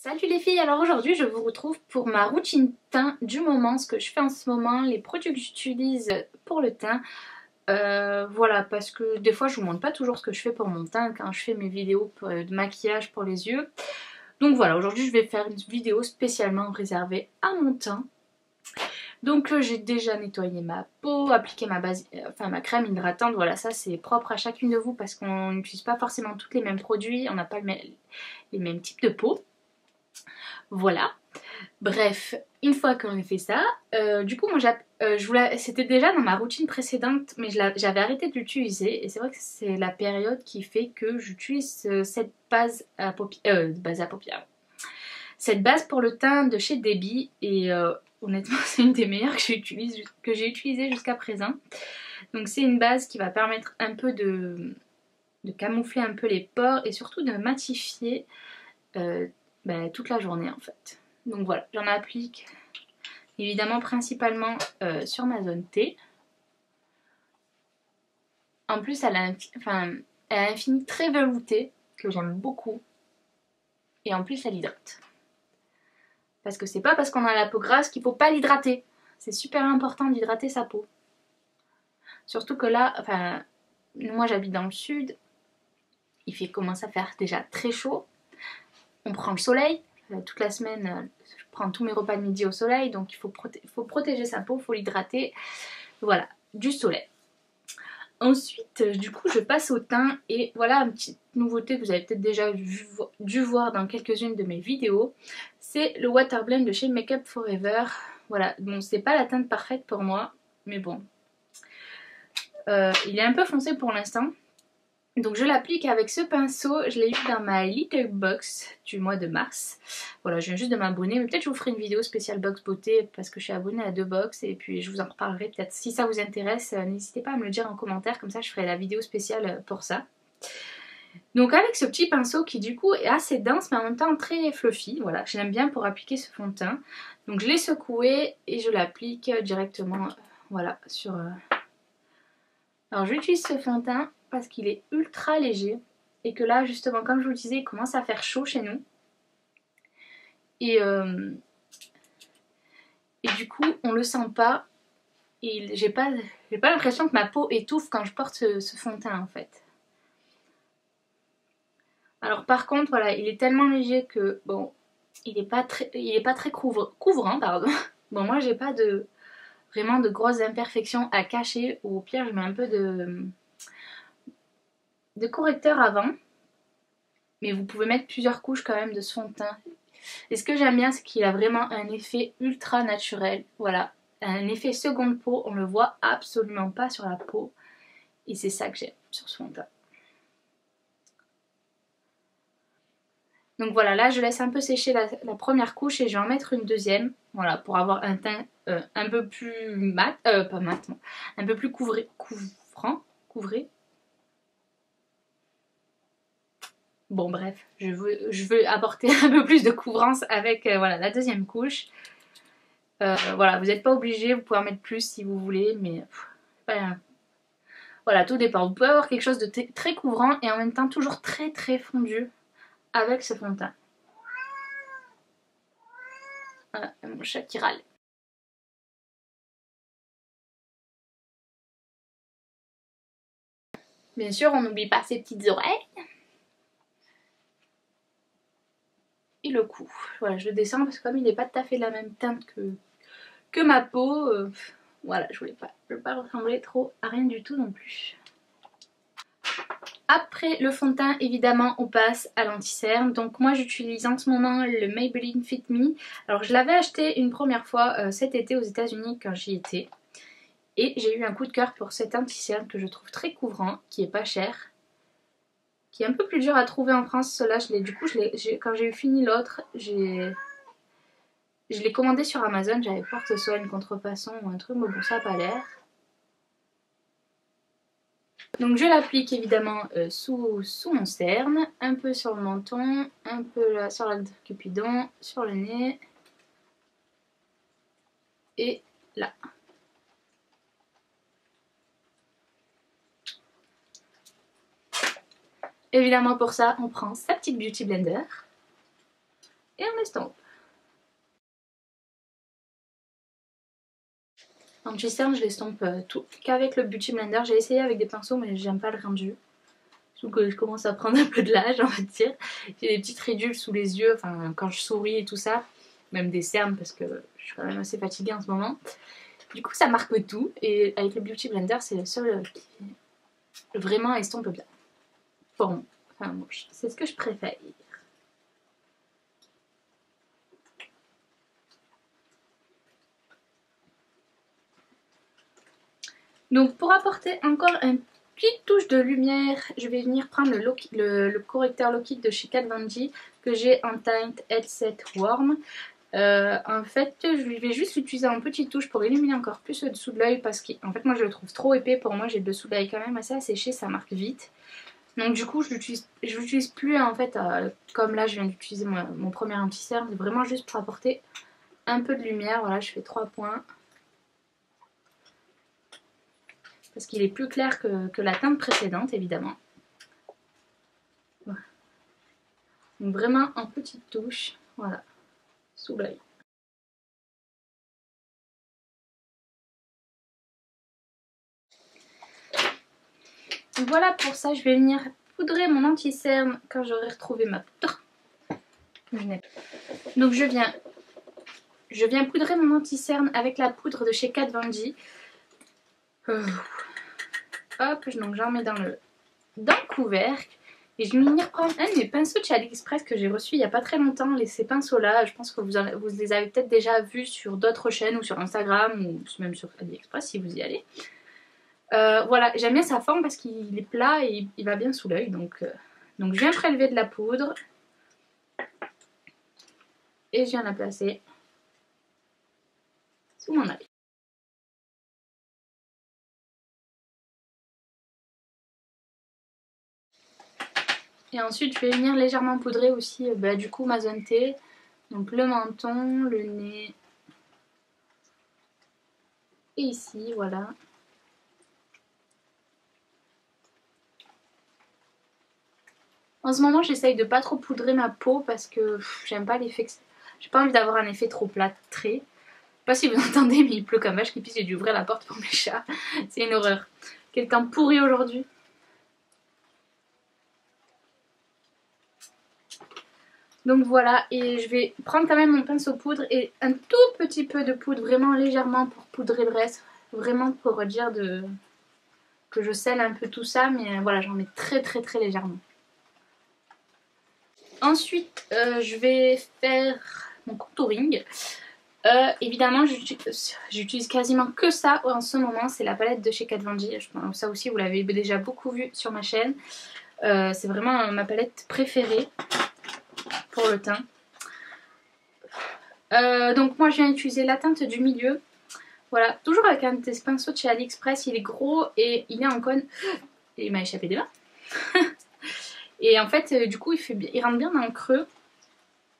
Salut les filles, alors aujourd'hui je vous retrouve pour ma routine teint du moment, ce que je fais en ce moment, les produits que j'utilise pour le teint. Voilà, parce que des fois je vous montre pas toujours ce que je fais pour mon teint quand je fais mes vidéos de maquillage pour les yeux. Donc voilà, aujourd'hui je vais faire une vidéo spécialement réservée à mon teint. Donc j'ai déjà nettoyé ma peau, appliqué ma base, ma crème hydratante. Voilà, ça c'est propre à chacune de vous parce qu'on n'utilise pas forcément tous les mêmes produits, on n'a pas les mêmes types de peau. Voilà. Bref, une fois qu'on a fait ça, du coup moi c'était déjà dans ma routine précédente, mais j'avais arrêté de l'utiliser et c'est vrai que c'est la période qui fait que j'utilise cette base à paupières. Cette base pour le teint de chez Debbie et honnêtement c'est une des meilleures que j'ai utilisées jusqu'à présent. Donc c'est une base qui va permettre un peu de camoufler un peu les pores et surtout de matifier toute la journée en fait. Donc voilà, j'en applique évidemment principalement sur ma zone T. En plus elle a un fini très velouté que j'aime beaucoup. Et en plus elle hydrate. Parce que c'est pas parce qu'on a la peau grasse qu'il faut pas l'hydrater. C'est super important d'hydrater sa peau. Surtout que là, moi j'habite dans le sud. Il commence à faire déjà très chaud. On prend le soleil. Toute la semaine, je prends tous mes repas de midi au soleil. Donc il faut protéger sa peau, il faut l'hydrater. Voilà, du soleil. Ensuite, du coup, je passe au teint et voilà une petite nouveauté que vous avez peut-être déjà dû voir dans quelques-unes de mes vidéos. C'est le Water Blend de chez Make Up For Ever. Voilà, bon, c'est pas la teinte parfaite pour moi, mais bon. Il est un peu foncé pour l'instant. Donc je l'applique avec ce pinceau, je l'ai eu dans ma Little Box du mois de mars. Voilà, je viens juste de m'abonner, mais peut-être je vous ferai une vidéo spéciale box beauté parce que je suis abonnée à 2 box et puis je vous en reparlerai peut-être. Si ça vous intéresse, n'hésitez pas à me le dire en commentaire, comme ça je ferai la vidéo spéciale pour ça. Donc avec ce petit pinceau qui du coup est assez dense mais en même temps très fluffy, voilà, je l'aime bien pour appliquer ce fond de teint. Donc je l'ai secoué et je l'applique directement, voilà, sur... Alors j'utilise ce fond de teint parce qu'il est ultra léger et que là justement comme je vous le disais il commence à faire chaud chez nous et du coup on le sent pas et j'ai pas l'impression que ma peau étouffe quand je porte ce fond de teint en fait. Alors par contre voilà, il est tellement léger que bon, il est pas très couvrant pardon. Bon, moi j'ai pas vraiment de grosses imperfections à cacher, ou au pire je mets un peu de correcteur avant. Mais vous pouvez mettre plusieurs couches quand même de ce fond de teint. Et ce que j'aime bien, c'est qu'il a vraiment un effet ultra naturel. Voilà, un effet seconde peau, on le voit absolument pas sur la peau. Et c'est ça que j'aime sur ce fond de teint. Donc voilà, là je laisse un peu sécher la première couche et je vais en mettre une deuxième. Voilà, pour avoir un teint un peu plus mat, pas mat, non, un peu plus couvré. Bon bref, je veux apporter un peu plus de couvrance avec voilà, la deuxième couche. Voilà, vous n'êtes pas obligé, vous pouvez en mettre plus si vous voulez, mais voilà, tout dépend. Vous pouvez avoir quelque chose de très couvrant et en même temps toujours très très fondu avec ce fond de teint. Voilà, mon chat qui râle. Bien sûr, on n'oublie pas ses petites oreilles. Et le cou. Voilà, je le descends parce que comme il n'est pas tout à fait de la même teinte que ma peau, voilà, je veux pas ressembler trop à rien du tout non plus. Après le fond de teint, évidemment, on passe à l'anti-cerne. Donc moi, j'utilise en ce moment le Maybelline Fit Me. Alors je l'avais acheté une première fois cet été aux États-Unis quand j'y étais. Et j'ai eu un coup de cœur pour cet anti-cerne que je trouve très couvrant, qui est pas cher, qui est un peu plus dur à trouver en France. Cela, quand j'ai eu fini l'autre, je l'ai commandé sur Amazon. J'avais peur que ce soit une contrefaçon ou un truc, mais bon, ça n'a pas l'air. Donc je l'applique évidemment sous mon cerne, un peu sur le menton, un peu là, sur le cupidon, sur le nez et là. Évidemment pour ça on prend sa petite Beauty Blender et on estompe. Anti-cerne, je l'estompe tout qu'avec le Beauty Blender. J'ai essayé avec des pinceaux mais j'aime pas le rendu. Surtout que je commence à prendre un peu de l'âge, on va dire. J'ai des petites ridules sous les yeux, enfin quand je souris et tout ça. Même des cernes parce que je suis quand même assez fatiguée en ce moment. Du coup ça marque tout et avec le Beauty Blender c'est le seul qui vraiment estompe bien. Pour moi, enfin moi, c'est ce que je préfère. Donc pour apporter encore une petite touche de lumière, je vais venir prendre le correcteur Low Kit de chez Kat Von D que j'ai en teinte Headset Warm. En fait, je vais juste l'utiliser en petite touche pour illuminer encore plus le dessous de l'œil parce qu'en fait moi je le trouve trop épais pour moi, j'ai le dessous de l'œil quand même assez asséché, ça marque vite. Donc du coup je l'utilise plus en fait comme là je viens d'utiliser mon premier anti-cerne, c'est vraiment juste pour apporter un peu de lumière. Voilà, je fais 3 points. Parce qu'il est plus clair que la teinte précédente évidemment. Voilà. Donc vraiment en petite touche, voilà, sous l'œil. Voilà pour ça, je vais venir poudrer mon anti-cerne quand j'aurai retrouvé ma poudre. Donc je viens poudrer mon anti-cerne avec la poudre de chez Kat Von D. Hop, donc j'en mets dans le couvercle. Et je vais venir prendre un des pinceaux de chez AliExpress que j'ai reçu il n'y a pas très longtemps. Ces pinceaux-là, je pense que vous les avez peut-être déjà vus sur d'autres chaînes ou sur Instagram ou même sur AliExpress si vous y allez. Voilà, j'aime bien sa forme parce qu'il est plat et il va bien sous l'œil. Donc je viens prélever de la poudre et je viens la placer sous mon œil. Et ensuite, je vais venir légèrement poudrer aussi du coup ma zone T. Donc le menton, le nez et ici, voilà. En ce moment, j'essaye de pas trop poudrer ma peau parce que j'aime pas l'effet. J'ai pas envie d'avoir un effet trop plâtré. Je sais pas si vous entendez, mais il pleut comme vache qui pisse. J'ai dû ouvrir la porte pour mes chats. C'est une horreur. Quel temps pourri aujourd'hui. Donc voilà, et je vais prendre quand même mon pinceau poudre et un tout petit peu de poudre, vraiment légèrement pour poudrer le reste. Vraiment pour dire que je scelle un peu tout ça, mais voilà, j'en mets très légèrement. Ensuite, je vais faire mon contouring. Évidemment, j'utilise quasiment que ça en ce moment. C'est la palette de chez Kat Von D. Ça aussi, vous l'avez déjà beaucoup vu sur ma chaîne. C'est vraiment ma palette préférée pour le teint. Donc moi, je viens d'utiliser la teinte du milieu. Voilà, toujours avec un des pinceaux de chez AliExpress. Il est gros et il est en cône. Et il m'a échappé des mains. Et en fait, du coup, il rentre bien dans le creux.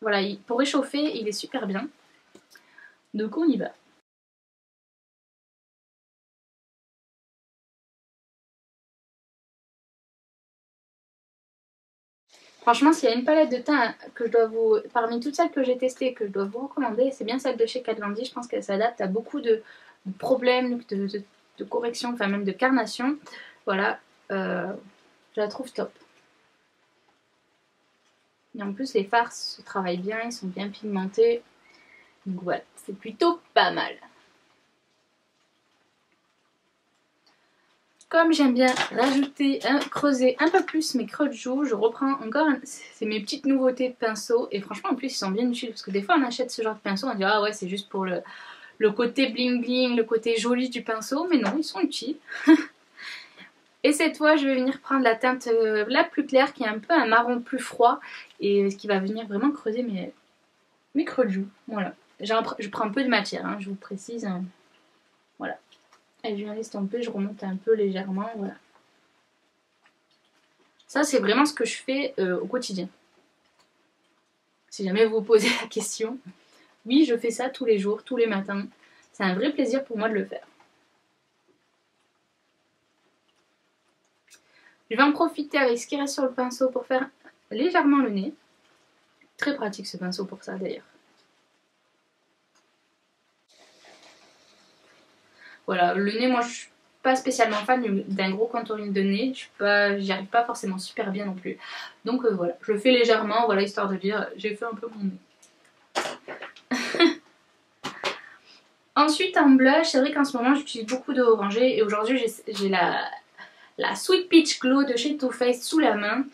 Voilà, pour réchauffer, il est super bien. Donc on y va. Franchement, s'il y a une palette de teint que je dois parmi toutes celles que j'ai testées, que je dois vous recommander, c'est bien celle de chez Kat Von D. Je pense qu'elle s'adapte à beaucoup de problèmes, de correction, enfin même de carnation. Voilà, je la trouve top. Et en plus, les fards se travaillent bien, ils sont bien pigmentés. Donc voilà, c'est plutôt pas mal. Comme j'aime bien creuser un peu plus mes creux de joues, je reprends encore, c'est mes petites nouveautés de pinceau. Et franchement, en plus, ils sont bien utiles. Parce que des fois, on achète ce genre de pinceau, on dit ah ouais, c'est juste pour le côté bling bling, le côté joli du pinceau. Mais non, ils sont utiles. Et cette fois, je vais venir prendre la teinte la plus claire, qui est un peu un marron plus froid. Et ce qui va venir vraiment creuser mes creux de joues. Voilà. Je prends un peu de matière, hein, je vous précise. Hein. Voilà. Et je viens l'estomper, je remonte un peu légèrement, voilà. Ça, c'est vraiment ce que je fais au quotidien. Si jamais vous vous posez la question, oui, je fais ça tous les jours, tous les matins. C'est un vrai plaisir pour moi de le faire. Je vais en profiter avec ce qui reste sur le pinceau pour faire légèrement le nez. Très pratique ce pinceau pour ça d'ailleurs. Voilà, le nez, moi je suis pas spécialement fan d'un gros contouring de nez. J'y arrive pas forcément super bien non plus. Donc voilà, je le fais légèrement, voilà, histoire de dire j'ai fait un peu mon nez. Ensuite en blush, c'est vrai qu'en ce moment j'utilise beaucoup de orangé et aujourd'hui j'ai la Sweet Peach Glow de chez Too Faced sous la main.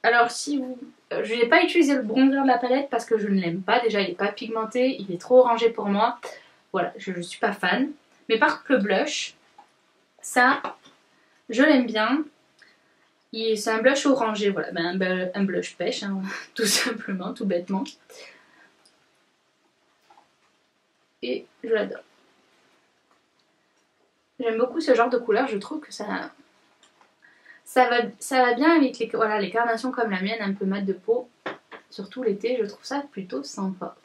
Alors si vous... je n'ai pas utilisé le bronzer de la palette parce que je ne l'aime pas. Déjà il n'est pas pigmenté, il est trop orangé pour moi. Voilà, je ne suis pas fan. Mais par contre le blush, ça, je l'aime bien. C'est un blush orangé, voilà, ben, un blush pêche, hein, tout simplement, tout bêtement. Et je l'adore. J'aime beaucoup ce genre de couleur, je trouve que ça va bien avec les carnations comme la mienne, un peu mat de peau. Surtout l'été, je trouve ça plutôt sympa.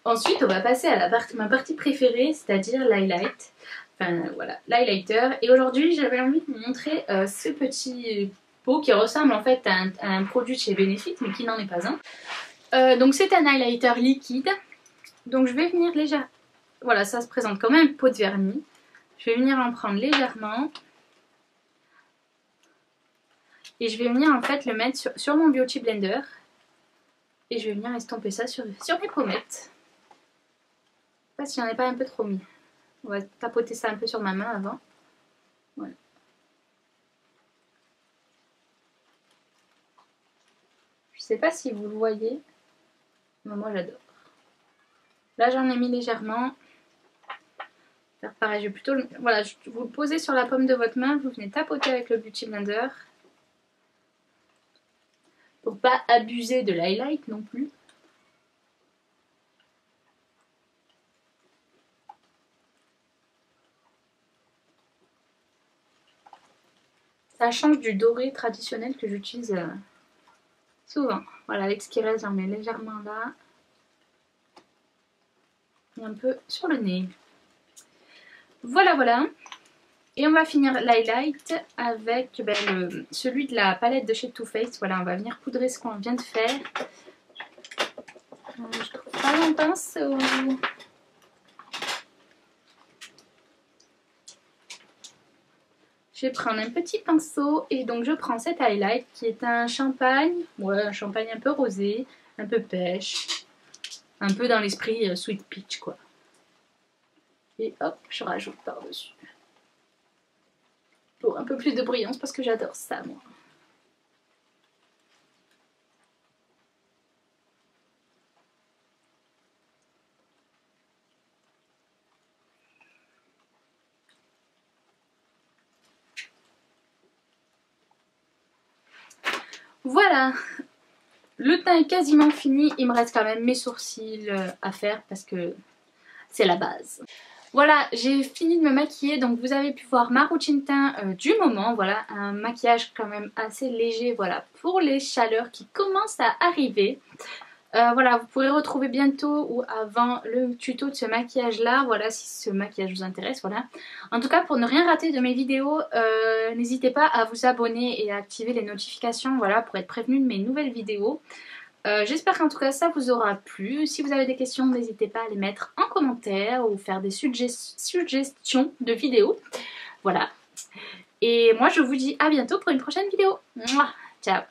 Ensuite, on va passer à ma partie préférée, c'est-à-dire l'highlight. Enfin voilà, l'highlighter. Et aujourd'hui, j'avais envie de vous montrer ce petit pot qui ressemble en fait à un produit de chez Benefit, mais qui n'en est pas un. Donc c'est un highlighter liquide. Donc je vais venir légèrement... Voilà, ça se présente comme un pot de vernis. Je vais venir en prendre légèrement. Et je vais venir en fait le mettre sur mon Beauty Blender. Et je vais venir estomper ça sur mes pommettes. Je sais pas si j'en ai pas un peu trop mis. On va tapoter ça un peu sur ma main avant. Voilà. Je sais pas si vous le voyez. Mais moi j'adore. Là j'en ai mis légèrement. Faire pareil, je vais plutôt voilà, vous le posez sur la paume de votre main, vous venez tapoter avec le Beauty Blender. Pour pas abuser de l'highlight non plus. Ça change du doré traditionnel que j'utilise souvent. Voilà, avec ce qui reste, j'en mets légèrement là. Et un peu sur le nez. Voilà, voilà. Et on va finir l'highlight avec celui de la palette de chez Too Faced. Voilà, on va venir poudrer ce qu'on vient de faire. Je trouve pas mon pinceau. Je vais prendre un petit pinceau et donc je prends cet highlight qui est un champagne. Ouais, un champagne un peu rosé, un peu pêche. Un peu dans l'esprit Sweet Peach quoi. Et hop, je rajoute par-dessus. Pour un peu plus de brillance parce que j'adore ça moi. Voilà, le teint est quasiment fini, il me reste quand même mes sourcils à faire parce que c'est la base. Voilà, j'ai fini de me maquiller, donc vous avez pu voir ma routine teint du moment. Voilà, un maquillage quand même assez léger, voilà, pour les chaleurs qui commencent à arriver. Voilà, vous pourrez retrouver bientôt ou avant le tuto de ce maquillage là, voilà, si ce maquillage vous intéresse, voilà. En tout cas, pour ne rien rater de mes vidéos, n'hésitez pas à vous abonner et à activer les notifications, voilà, pour être prévenu de mes nouvelles vidéos. J'espère qu'en tout cas ça vous aura plu. Si vous avez des questions, n'hésitez pas à les mettre en commentaire ou faire des suggestions de vidéos. Voilà. Et moi je vous dis à bientôt pour une prochaine vidéo. Mouah, ciao.